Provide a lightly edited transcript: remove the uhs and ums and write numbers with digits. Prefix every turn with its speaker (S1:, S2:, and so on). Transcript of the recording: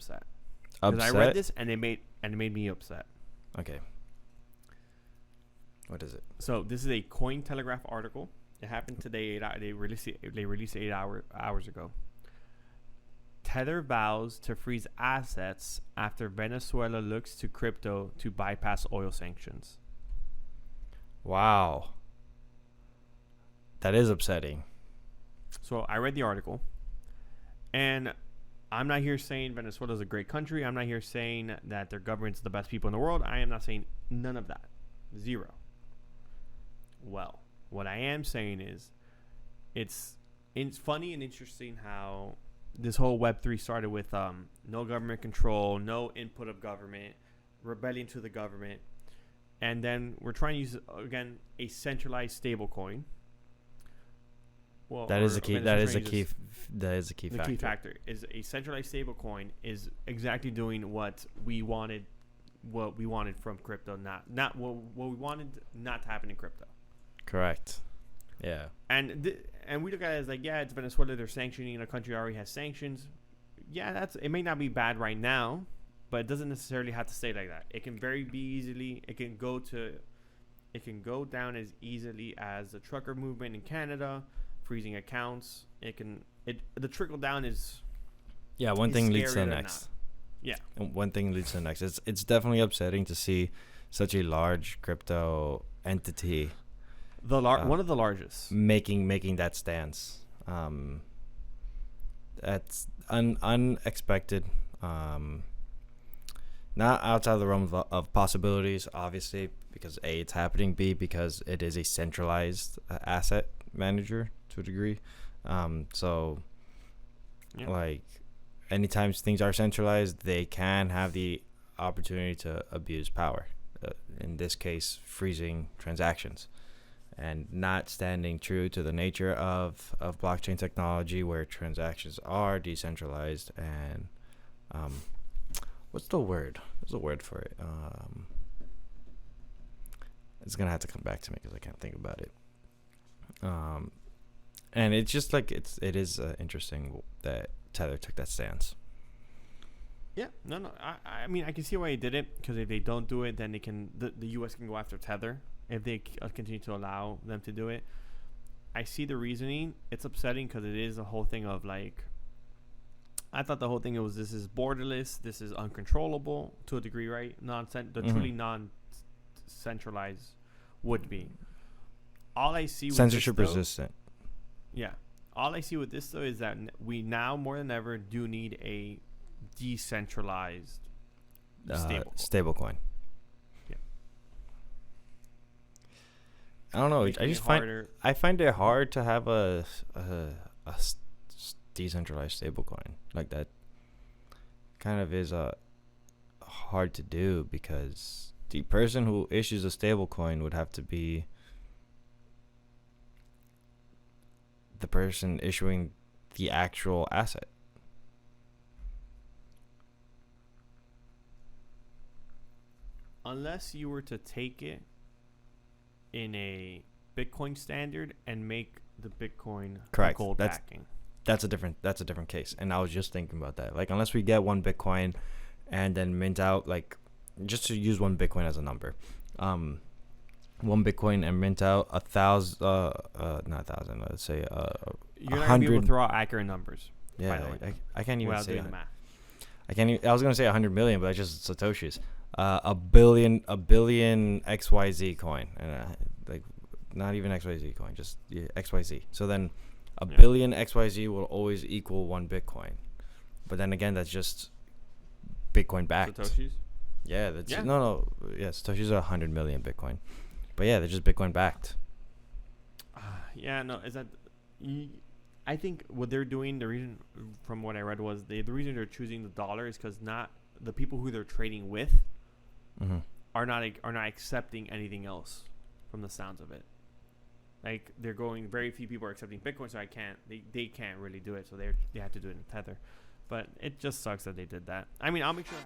S1: upset. Because I read this and it made me upset.
S2: Okay. What is it?
S1: So this is a Cointelegraph article. It happened today. They released it 8 hours ago. Tether vows to freeze assets after Venezuela looks to crypto to bypass oil sanctions.
S2: Wow. That is upsetting.
S1: So I read the article, and I'm not here saying Venezuela is a great country. I'm not here saying that their government's the best people in the world. I am not saying none of that. Zero. Well, what I am saying is it's funny and interesting how this whole Web3 started with no government control, no input of government, rebellion to the government. And then we're trying to use, again, a centralized stable coin. Well,
S2: that is a key. That is a key. That is a key
S1: factor. The key factor is a centralized stable coin is exactly doing what we wanted from crypto, not what we wanted not to happen in crypto.
S2: Correct. Yeah.
S1: And we look at it as like, yeah, it's Venezuela. They're sanctioning a country that already has sanctions. Yeah, it may not be bad right now, but it doesn't necessarily have to stay like that. It can it can go down as easily as the trucker movement in Canada, freezing accounts. The trickle down is
S2: one thing leads to the next.
S1: Yeah.
S2: And one thing leads to the next. It's definitely upsetting to see such a large crypto entity.
S1: One of the largest
S2: making that stance. That's unexpected. Not outside the realm of possibilities, obviously, because A, it's happening. B, because it is a centralized asset manager to a degree. Like, anytime things are centralized, they can have the opportunity to abuse power. In this case, freezing transactions. And not standing true to the nature of blockchain technology, where transactions are decentralized and what's the word? There's a word for it. It's gonna have to come back to me because I can't think about it. And it's just like it is interesting that Tether took that stance.
S1: Yeah, no. I mean, I can see why he did it, because if they don't do it, then the U.S. can go after Tether if they continue to allow them to do it. I see the reasoning. It's upsetting because it is a whole thing of like, I thought the whole thing was this is borderless, this is uncontrollable to a degree, right? Truly non-centralized would be. All I see with
S2: censorship resistant.
S1: Yeah. All I see with this though is that we now more than ever do need a decentralized
S2: stable coin.
S1: Yeah.
S2: I don't know. I just find it hard to have a decentralized stable coin like that. Kind of is hard to do, because the person who issues a stable coin would have to be the person issuing the actual asset.
S1: Unless you were to take it in a Bitcoin standard and make the Bitcoin
S2: correct
S1: gold backing.
S2: That's a different case. And I was just thinking about that. Like, unless we get one Bitcoin and then mint out, like, just to use one Bitcoin as a number, one Bitcoin and mint out 1,000, not 1,000, let's say
S1: you're not gonna be able to throw out accurate numbers.
S2: Yeah, I can't even say
S1: doing the math.
S2: I was gonna say 100 million, but I just Satoshis. A billion XYZ coin, and like not even XYZ coin, just XYZ. So then a billion XYZ will always equal one Bitcoin. But then again, that's just Bitcoin backed.
S1: Satoshis?
S2: Yeah, Satoshis are 100 million Bitcoin. But yeah, they're just Bitcoin backed.
S1: I think what they're doing, the reason from what I read was the reason they're choosing the dollar is because not the people who they're trading with are not accepting anything else, from the sounds of it. Like, they're going, very few people are accepting Bitcoin, so they can't really do it, so they have to do it in Tether. But it just sucks that they did that. I mean, I'll make sure